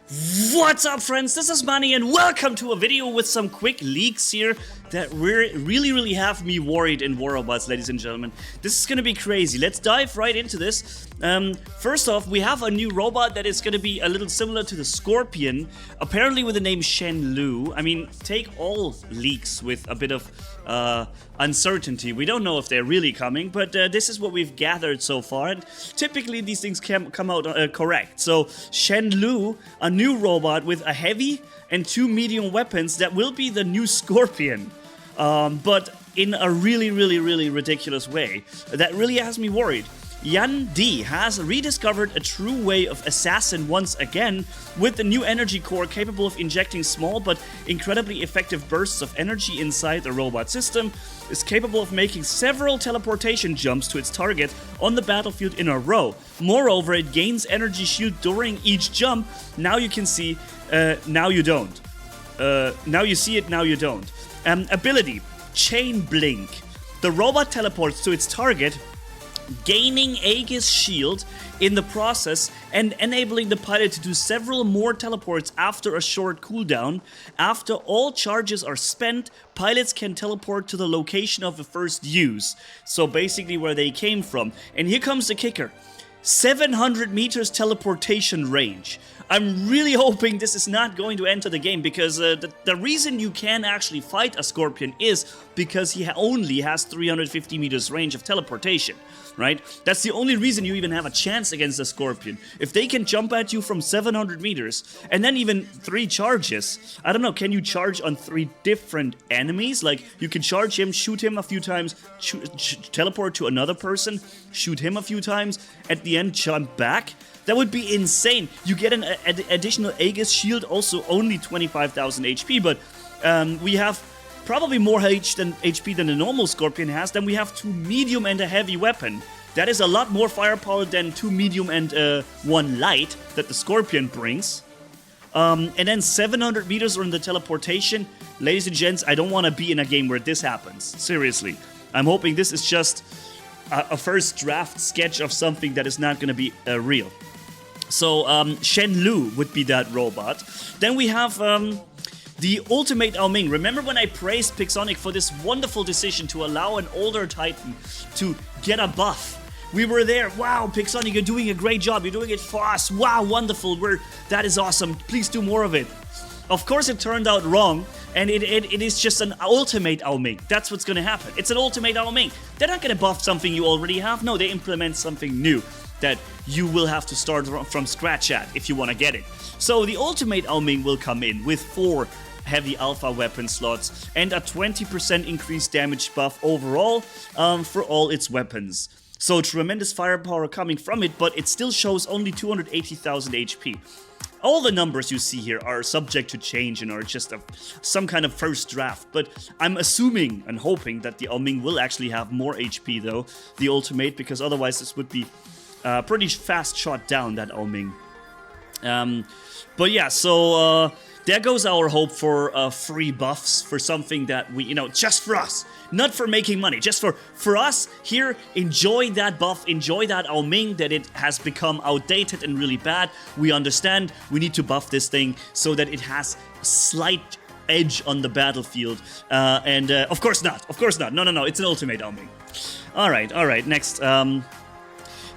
What's up, friends? This is Manni and welcome to a video with some quick leaks here that really have me worried in War Robots, ladies and gentlemen. This is gonna be crazy. Let's dive right into this. First off, we have a new robot that is gonna be a little similar to the Scorpion, apparently with the name Shenl. I mean, take all leaks with a bit of uncertainty. We don't know if they're really coming, but this is what we've gathered so far. And typically, these things can come out correct. So, Shenl, a new robot with a heavy and 2 medium weapons that will be the new Scorpion, but in a really ridiculous way. That really has me worried. Yan D has rediscovered a true way of assassin once again with the new energy core capable of injecting small but incredibly effective bursts of energy inside the robot system, is capable of making several teleportation jumps to its target on the battlefield in a row. Moreover, it gains energy shield during each jump. Now you can see, now you don't. Now you see it, now you don't. Ability, Chain Blink. The robot teleports to its target, gaining Aegis shield in the process and enabling the pilot to do several more teleports after a short cooldown. After all charges are spent, pilots can teleport to the location of the first use. So basically where they came from. And here comes the kicker. 700 meters teleportation range. I'm really hoping this is not going to enter the game because the reason you can actually fight a Scorpion is because he only has 350 meters range of teleportation, right? That's the only reason you even have a chance against a Scorpion. If they can jump at you from 700 meters and then even 3 charges, I don't know, can you charge on 3 different enemies? Like, you can charge him, shoot him a few times, teleport to another person, shoot him a few times, at the end jump back? That would be insane. You get an additional Aegis shield, also only 25,000 HP, but we have probably more HP than the normal Scorpion has. Then we have 2 medium and a heavy weapon. That is a lot more firepower than 2 medium and 1 light that the Scorpion brings. And then 700 meters on the teleportation. Ladies and gents, I don't want to be in a game where this happens. Seriously. I'm hoping this is just a first draft sketch of something that is not going to be real. So, Shenl would be that robot. Then we have the Ultimate Ming. Remember when I praised Pixonic for this wonderful decision to allow an older Titan to get a buff? We were there. Wow, Pixonic, you're doing a great job. You're doing it for us. Wow, wonderful. That is awesome. Please do more of it. Of course, it turned out wrong, and it is just an Ultimate Ming. That's what's going to happen. It's an Ultimate Ming. They're not going to buff something you already have. No, they implement something new that you will have to start from scratch at if you want to get it. So the Ultimate Ming will come in with 4 heavy alpha weapon slots and a 20% increased damage buff overall for all its weapons. So tremendous firepower coming from it, but it still shows only 280,000 HP. All the numbers you see here are subject to change and are just some kind of first draft, but I'm assuming and hoping that the Ming will actually have more HP though, the Ultimate, because otherwise this would be pretty fast shot down, that Ming. But yeah, so there goes our hope for free buffs for something that we, just for us. Not for making money, just for us here, enjoy that buff, enjoy that Ming, that it has become outdated and really bad. We understand we need to buff this thing so that it has slight edge on the battlefield. And of course not, no, it's an Ultimate Ming. Alright, next.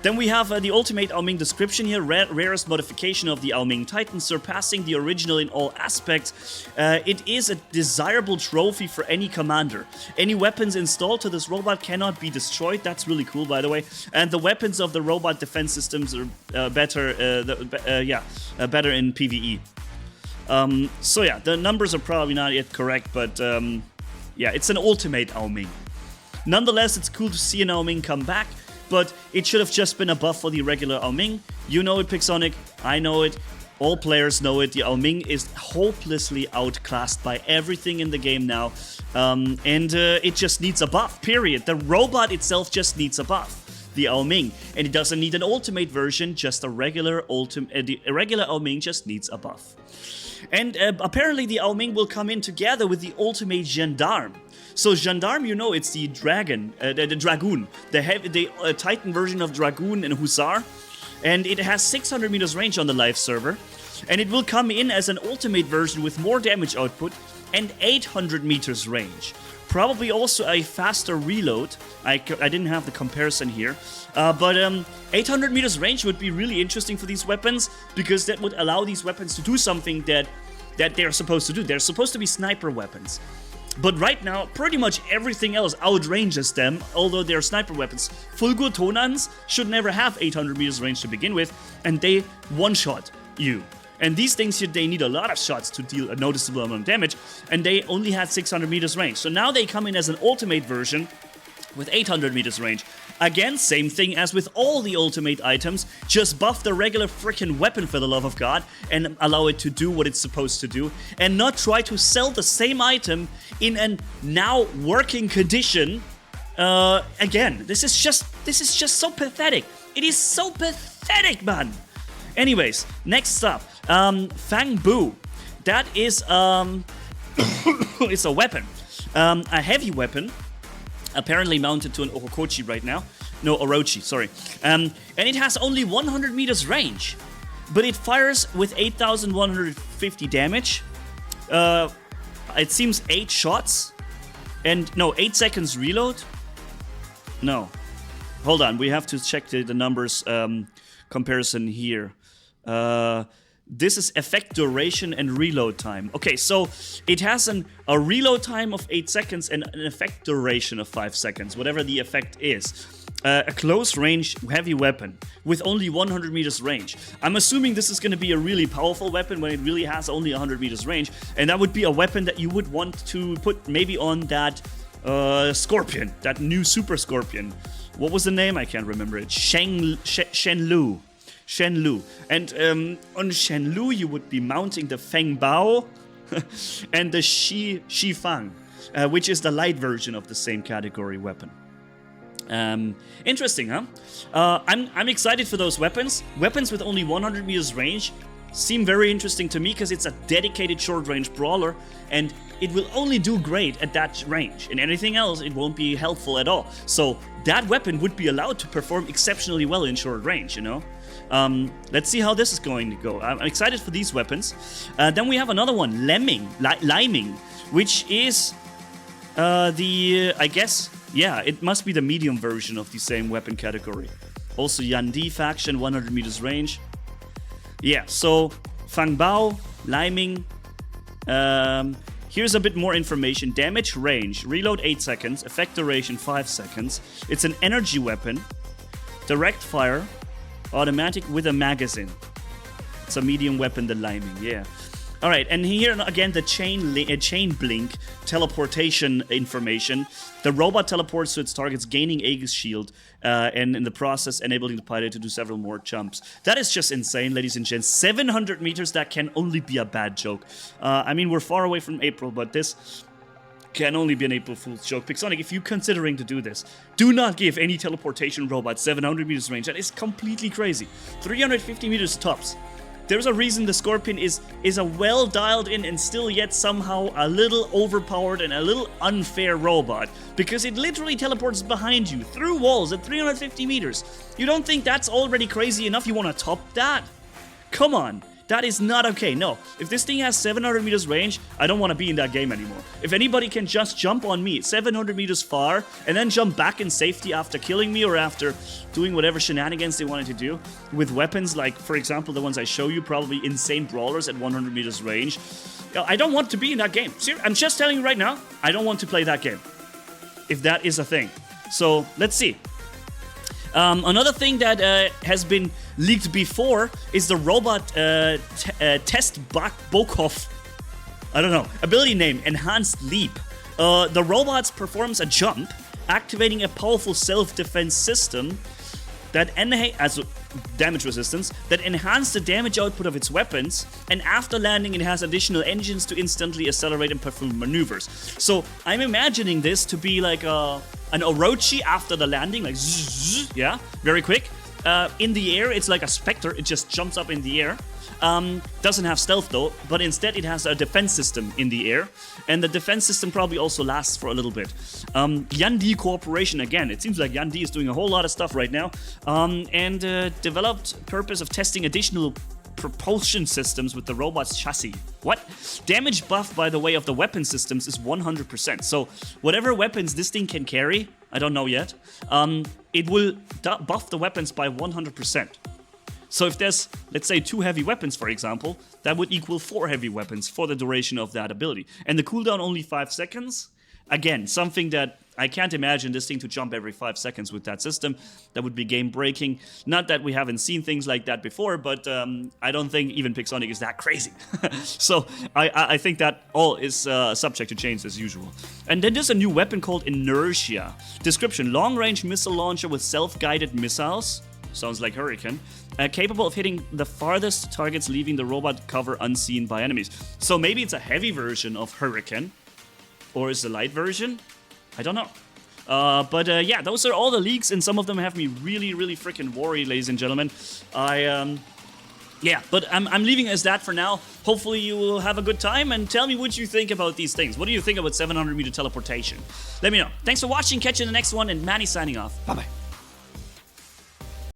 Then we have the Ultimate Ming description here. Rarest modification of the Ming Titan, surpassing the original in all aspects. It is a desirable trophy for any commander. Any weapons installed to this robot cannot be destroyed. That's really cool, by the way. And the weapons of the robot defense systems are better in PvE. So yeah, the numbers are probably not yet correct, but yeah, it's an Ultimate Ming. Nonetheless, it's cool to see an Ming come back. But it should have just been a buff for the regular Ming. You know it, Pixonic. I know it. All players know it. The Ming is hopelessly outclassed by everything in the game now. And it just needs a buff, period. The robot itself just needs a buff. The Ming. And it doesn't need an ultimate version, just a regular the regular Ming just needs a buff. And apparently the Ming will come in together with the ultimate jandarm. So Jandarm, you know, it's the dragon, the Dragoon, the Titan version of Dragoon and Hussar. And it has 600 meters range on the live server. And it will come in as an ultimate version with more damage output and 800 meters range. Probably also a faster reload. I didn't have the comparison here. But 800 meters range would be really interesting for these weapons, because that would allow these weapons to do something that they're supposed to do. They're supposed to be sniper weapons. But right now, pretty much everything else outranges them, although they're sniper weapons. Fulgur Tonans should never have 800 meters range to begin with, and they one-shot you. And these things here, they need a lot of shots to deal a noticeable amount of damage, and they only had 600 meters range. So now they come in as an ultimate version with 800 meters range. Again, same thing as with all the ultimate items, just buff the regular freaking weapon for the love of God and allow it to do what it's supposed to do, and not try to sell the same item in a now working condition. Again, this is just so pathetic. It is so pathetic, man. Anyways, next up, Fang Bu. That is it's a weapon, a heavy weapon. Apparently mounted to an Orochi right now. No, Orochi, sorry. And it has only 100 meters range. But it fires with 8,150 damage. It seems 8 shots. And, no, 8 seconds reload. No. Hold on, we have to check the numbers comparison here. This is effect duration and reload time. Okay, so it has a reload time of 8 seconds and an effect duration of 5 seconds, whatever the effect is. A close range heavy weapon with only 100 meters range. I'm assuming this is going to be a really powerful weapon when it really has only 100 meters range, and that would be a weapon that you would want to put maybe on that Scorpion, that new Super Scorpion. What was the name? I can't remember it. Shenl. Shenl. And on Shenl, you would be mounting the Feng Bao and the Shi Fang, which is the light version of the same category weapon. Interesting, huh? I'm excited for those weapons. Weapons with only 100 meters range seem very interesting to me, because it's a dedicated short-range brawler, and it will only do great at that range. And anything else, it won't be helpful at all. So that weapon would be allowed to perform exceptionally well in short range, you know? Let's see how this is going to go. I'm excited for these weapons. Then we have another one, leming, which is I guess, yeah, it must be the medium version of the same weapon category. Also Yandi faction, 100 meters range. Yeah, so Fang Bao, liming. Here's a bit more information. Damage range, reload 8 seconds, effect duration 5 seconds. It's an energy weapon, direct fire, automatic with a magazine. It's a medium weapon, the liming, yeah. Alright, and here again the chain blink teleportation information. The robot teleports to its targets, gaining Aegis shield, and in the process enabling the pilot to do several more jumps. That is just insane, ladies and gents. 700 meters, that can only be a bad joke. I mean, we're far away from April, but this can only be an April Fool's joke. Pixonic, if you're considering to do this, do not give any teleportation robot 700 meters range. That is completely crazy. 350 meters tops. There's a reason the Scorpion is a well dialed in and still yet somehow a little overpowered and a little unfair robot, because it literally teleports behind you through walls at 350 meters. You don't think that's already crazy enough? You want to top that? Come on. That is not okay. No, if this thing has 700 meters range, I don't want to be in that game anymore. If anybody can just jump on me 700 meters far and then jump back in safety after killing me or after doing whatever shenanigans they wanted to do with weapons like, for example, the ones I show you, probably insane brawlers at 100 meters range, I don't want to be in that game. I'm just telling you right now, I don't want to play that game, if that is a thing. So, let's see. Another thing that has been leaked before is the robot Test Bokov. I don't know. Ability name, Enhanced Leap. The robot performs a jump, activating a powerful self-defense system that as damage resistance that enhance the damage output of its weapons, and after landing it has additional engines to instantly accelerate and perform maneuvers. So I'm imagining this to be like an Orochi after the landing, like zzz, yeah, very quick. In the air, it's like a Spectre, it just jumps up in the air. Doesn't have stealth though, but instead it has a defense system in the air, and the defense system probably also lasts for a little bit. Yandi Corporation, again, it seems like Yandi is doing a whole lot of stuff right now, and developed purpose of testing additional propulsion systems with the robot's chassis. What? Damage buff by the way of the weapon systems is 100%. So whatever weapons this thing can carry, I don't know yet, it will buff the weapons by 100%. So if there's, let's say, 2 heavy weapons, for example, that would equal 4 heavy weapons for the duration of that ability. And the cooldown only 5 seconds. Again, something that I can't imagine this thing to jump every 5 seconds with that system. That would be game breaking. Not that we haven't seen things like that before, but I don't think even Pixonic is that crazy. So I think that all is subject to change as usual. And then there's a new weapon called Inertia. Description: long-range missile launcher with self-guided missiles. Sounds like Hurricane. Capable of hitting the farthest targets, leaving the robot cover unseen by enemies. So maybe it's a heavy version of Hurricane. Or is the light version? I don't know. But yeah, those are all the leaks, and some of them have me really, really freaking worried, ladies and gentlemen. Yeah, but I'm leaving it as that for now. Hopefully you will have a good time, and tell me what you think about these things. What do you think about 700-meter teleportation? Let me know. Thanks for watching. Catch you in the next one, and Manny signing off. Bye-bye.